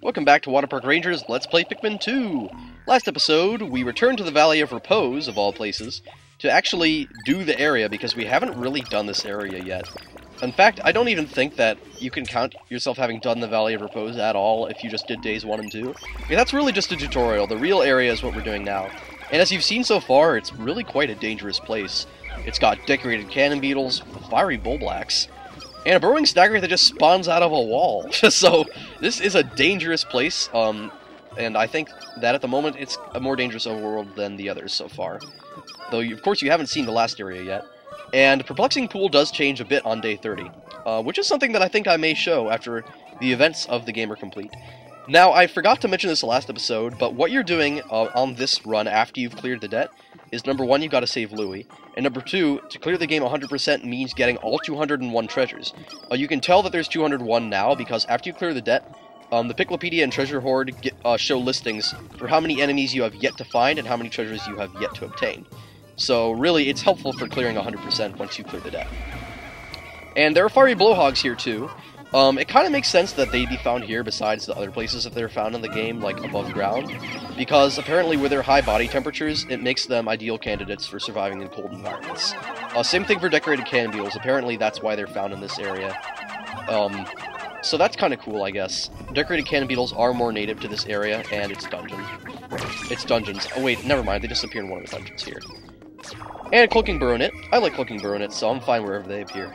Welcome back to Waterpark Rangers, Let's Play Pikmin 2! Last episode, we returned to the Valley of Repose, of all places, to actually do the area, because we haven't really done this area yet. In fact, I don't even think that you can count yourself having done the Valley of Repose at all if you just did days 1 and 2. Yeah, that's really just a tutorial. The real area is what we're doing now. And as you've seen so far, it's really quite a dangerous place. It's got decorated cannon beetles, fiery Bulborbs, and a burrowing stagger that just spawns out of a wall. So, this is a dangerous place, and I think that at the moment it's a more dangerous overworld than the others so far. Though, of course, you haven't seen the last area yet. And Perplexing Pool does change a bit on day 30, which is something that I think I may show after the events of the game are complete. Now, I forgot to mention this last episode, but what you're doing on this run after you've cleared the debt is, number 1, you've got to save Louie, and number 2, to clear the game 100% means getting all 201 treasures. You can tell that there's 201 now, because after you clear the debt, the Piclopedia and Treasure Hoard show listings for how many enemies you have yet to find and how many treasures you have yet to obtain. So, really, it's helpful for clearing 100% once you clear the debt. And there are fiery blowhogs here, too. It kind of makes sense that they'd be found here besides the other places that they're found in the game, like above ground, because apparently with their high body temperatures, it makes them ideal candidates for surviving in cold environments. Same thing for decorated cannon beetles. Apparently that's why they're found in this area. So that's kind of cool, I guess. Decorated cannon beetles are more native to this area, and it's dungeon. It's dungeons. Oh wait, never mind, they just appear in one of the dungeons here. And a cloaking burrow-knit. I like cloaking burrow-knit, so I'm fine wherever they appear.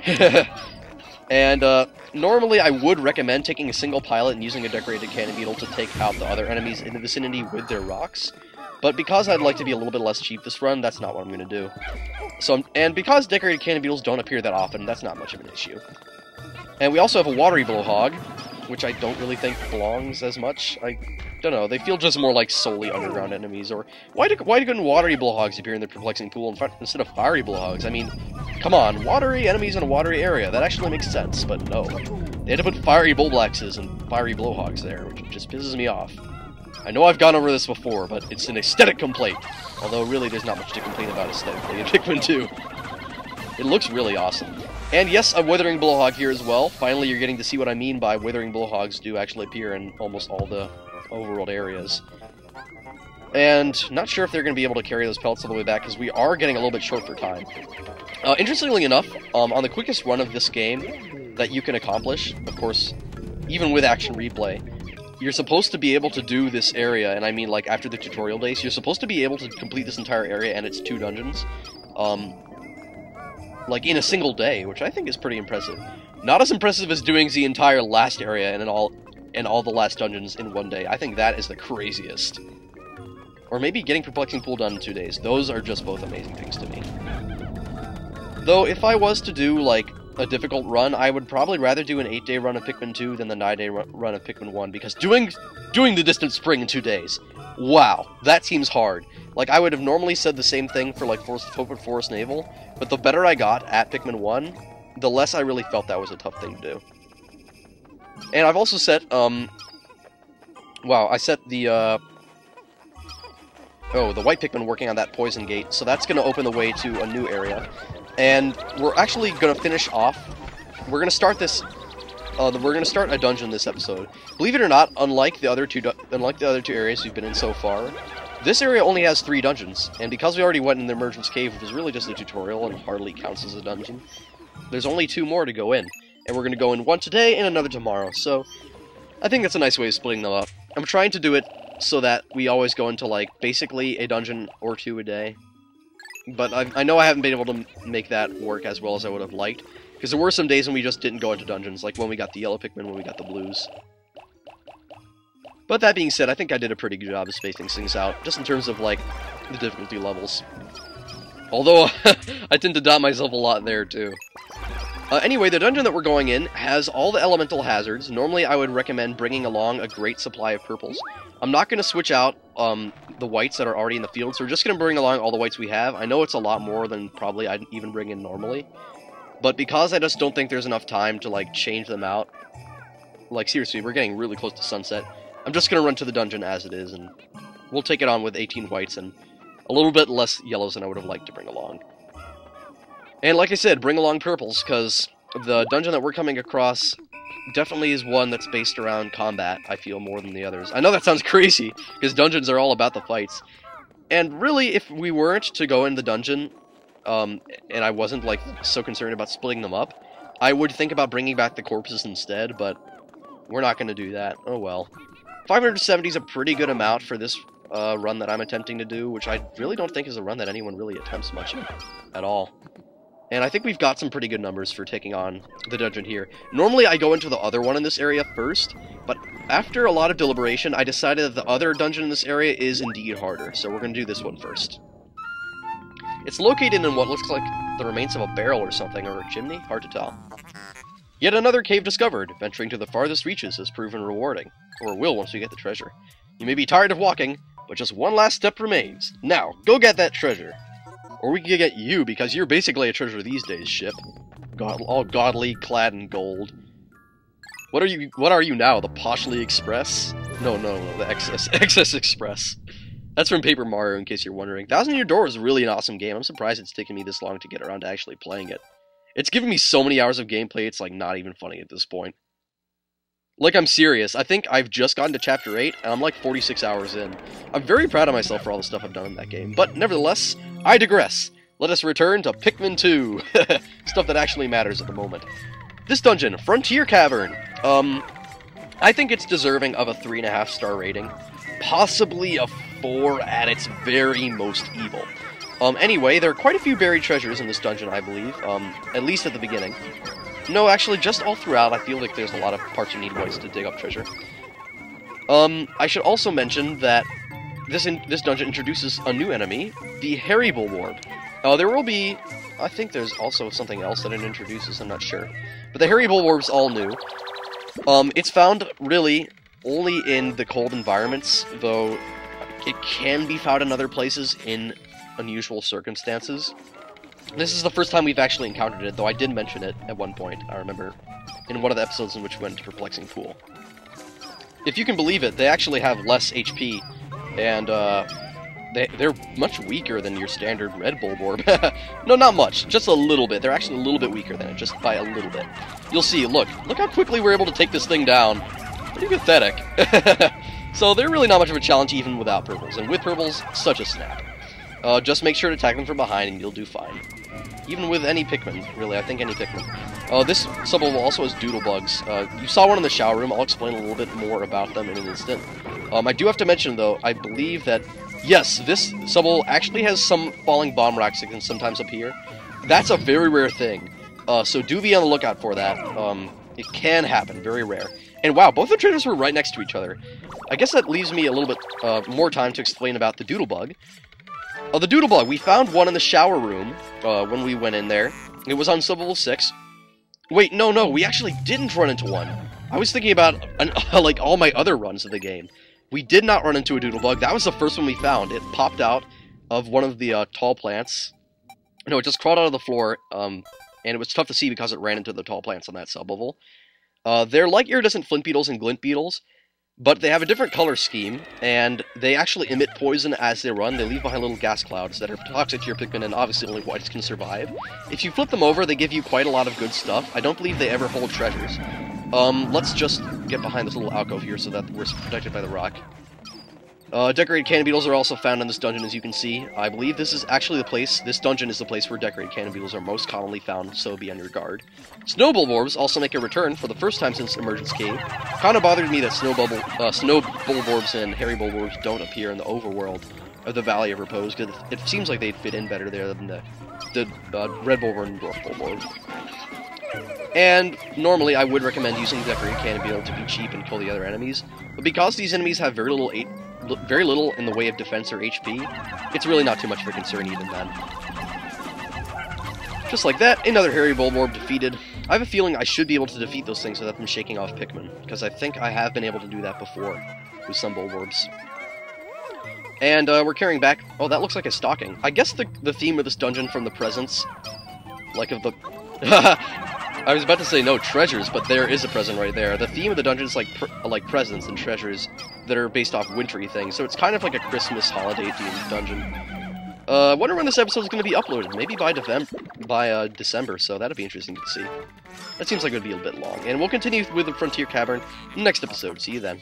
And, normally I would recommend taking a single pilot and using a decorated cannon beetle to take out the other enemies in the vicinity with their rocks. But because I'd like to be a little bit less cheap this run, that's not what I'm going to do. And because decorated cannon beetles don't appear that often, that's not much of an issue. And we also have a watery blowhog, which I don't really think belongs as much. I don't know, they feel just more like solely underground enemies, or why couldn't watery blowhogs appear in the Perplexing Pool instead of fiery blowhogs? I mean, come on, watery enemies in a watery area, that actually makes sense, but no. They had to put fiery Bulborbs and fiery blowhogs there, which just pisses me off. I know I've gone over this before, but it's an aesthetic complaint, although really there's not much to complain about aesthetically in Pikmin 2. It looks really awesome. And yes, a withering blowhog here as well. Finally, you're getting to see what I mean by withering blowhogs do actually appear in almost all the overworld areas. And not sure if they're going to be able to carry those pellets all the way back, because we are getting a little bit short for time. Interestingly enough, on the quickest run of this game that you can accomplish, of course, even with action replay, you're supposed to be able to do this area, and I mean like after the tutorial days, you're supposed to be able to complete this entire area and its 2 dungeons, like in a single day, which I think is pretty impressive. Not as impressive as doing the entire last area and all the last dungeons in 1 day. I think that is the craziest. Or maybe getting Perplexing Pool done in 2 days. Those are just both amazing things to me. Though, if I was to do, like, a difficult run, I would probably rather do an 8-day run of Pikmin 2 than the 9-day run of Pikmin 1, because doing the Distant Spring in 2 days, wow, that seems hard. Like, I would have normally said the same thing for, like, Forest Naval, but the better I got at Pikmin 1, the less I really felt that was a tough thing to do. And I've also set, wow, I set the, the white Pikmin working on that poison gate, so that's going to open the way to a new area. And we're actually going to finish off, we're going to start this, we're going to start a dungeon this episode. Believe it or not, unlike the other two areas we've been in so far, this area only has 3 dungeons, and because we already went in the Emergence Cave, which is really just a tutorial and hardly counts as a dungeon, there's only 2 more to go in. And we're going to go in one today and another tomorrow, so I think that's a nice way of splitting them up. I'm trying to do it so that we always go into, like, basically a dungeon or 2 a day. But I know I haven't been able to make that work as well as I would have liked, because there were some days when we just didn't go into dungeons, like when we got the yellow Pikmin, when we got the blues. But that being said, I think I did a pretty good job of spacing things out, just in terms of, like, the difficulty levels. Although, I tend to doubt myself a lot there, too. Anyway, the dungeon that we're going in has all the elemental hazards. Normally, I would recommend bringing along a great supply of purples. I'm not going to switch out the whites that are already in the field, so we're just going to bring along all the whites we have. I know it's a lot more than probably I'd even bring in normally, but because I just don't think there's enough time to, like, change them out, like, seriously, we're getting really close to sunset, I'm just going to run to the dungeon as it is, and we'll take it on with 18 whites and a little bit less yellows than I would have liked to bring along. And like I said, bring along purples, because the dungeon that we're coming across definitely is one that's based around combat, I feel, more than the others. I know that sounds crazy, because dungeons are all about the fights. And really, if we weren't to go in the dungeon, and I wasn't, like, so concerned about splitting them up, I would think about bringing back the corpses instead, but we're not going to do that. Oh well. 570 is a pretty good amount for this run that I'm attempting to do, which I really don't think is a run that anyone really attempts much at all. And I think we've got some pretty good numbers for taking on the dungeon here. Normally I go into the other one in this area first, but after a lot of deliberation, I decided that the other dungeon in this area is indeed harder, so we're going to do this one first. It's located in what looks like the remains of a barrel or something, or a chimney? Hard to tell. Yet another cave discovered. Venturing to the farthest reaches has proven rewarding, or will once we get the treasure. You may be tired of walking, but just one last step remains. Now, go get that treasure. Or we can get you, because you're basically a treasure these days, ship. All godly, clad in gold. What are you now, the Poshly Express? No, the Excess Express. That's from Paper Mario, in case you're wondering. Thousand Year Door is really an awesome game. I'm surprised it's taken me this long to get around to actually playing it. It's given me so many hours of gameplay, it's like not even funny at this point. Like, I'm serious. I think I've just gotten to Chapter 8, and I'm like 46 hours in. I'm very proud of myself for all the stuff I've done in that game, but nevertheless, I digress. Let us return to Pikmin 2. Stuff that actually matters at the moment. This dungeon, Frontiier Cavern. I think it's deserving of a 3.5 star rating. Possibly a 4 at its very most evil. Anyway, there are quite a few buried treasures in this dungeon, I believe. At least at the beginning. No, actually, just all throughout, I feel like there's a lot of parts you need ways to dig up treasure. I should also mention that this dungeon introduces a new enemy, the hairy Bulborb. There will be... I think there's also something else that it introduces, I'm not sure. But the hairy Bulborb's all new. It's found, really, only in the cold environments, though it can be found in other places in unusual circumstances. This is the first time we've actually encountered it, though I did mention it at one point, I remember, in one of the episodes in which we went to Perplexing Pool. If you can believe it, they actually have less HP, and they're much weaker than your standard red Bulborb. No, not much, just a little bit. They're actually a little bit weaker than it, just by a little bit. You'll see, look how quickly we're able to take this thing down. Pretty pathetic. So they're really not much of a challenge even without purples, and with purples, such a snap. Just make sure to attack them from behind and you'll do fine. Even with any Pikmin, really, I think any Pikmin. This sub-level also has doodlebugs. You saw one in the shower room, I'll explain a little bit more about them in an instant. I do have to mention, though, I believe that, yes, this sub-level actually has some falling bomb rocks that can sometimes appear. That's a very rare thing, so do be on the lookout for that. It can happen, very rare. And wow, both the treasures were right next to each other. I guess that leaves me a little bit more time to explain about the doodlebug. The doodlebug, we found one in the shower room when we went in there. It was on sub-level 6. Wait, no, we actually didn't run into one. I was thinking about, like, all my other runs of the game. We did not run into a doodlebug. That was the first one we found. It popped out of one of the tall plants. No, it just crawled out of the floor, and it was tough to see because it ran into the tall plants on that sub-level. They're like iridescent flint beetles and glint beetles, but they have a different color scheme, and they actually emit poison as they run. They leave behind little gas clouds that are toxic to your Pikmin, and obviously only whites can survive. If you flip them over, they give you quite a lot of good stuff. I don't believe they ever hold treasures. Let's just get behind this little alcove here so that we're protected by the rock. Decorated cannon beetles are also found in this dungeon, as you can see. I believe this is actually the place, this dungeon is the place where decorated cannon beetles are most commonly found, so be on your guard. Snow Bulborbs also make a return for the first time since Emergence Cave. Kinda bothered me that Snow Bulborbs and Hairy Bulborbs don't appear in the overworld of the Valley of Repose, because it seems like they'd fit in better there than the Red Bulborb and Dwarf Bulborb. And normally I would recommend using Decorated Cannon Beetle to be cheap and kill the other enemies, but because these enemies have very little in the way of defense or HP, it's really not too much of a concern even then. Just like that, another Hairy Bulborb defeated. I have a feeling I should be able to defeat those things without them shaking off Pikmin, because I think I have been able to do that before with some Bulborbs. And we're carrying back... Oh, that looks like a stocking. I guess the theme of this dungeon from the presents, like of the... I was about to say no treasures, but there is a present right there. The theme of the dungeon is like presents and treasures that are based off wintry things, so it's kind of like a Christmas holiday-themed dungeon. I wonder when this episode is going to be uploaded. Maybe by December, so that'd be interesting to see. That seems like it would be a bit long. And we'll continue with the Frontier Cavern next episode. See you then.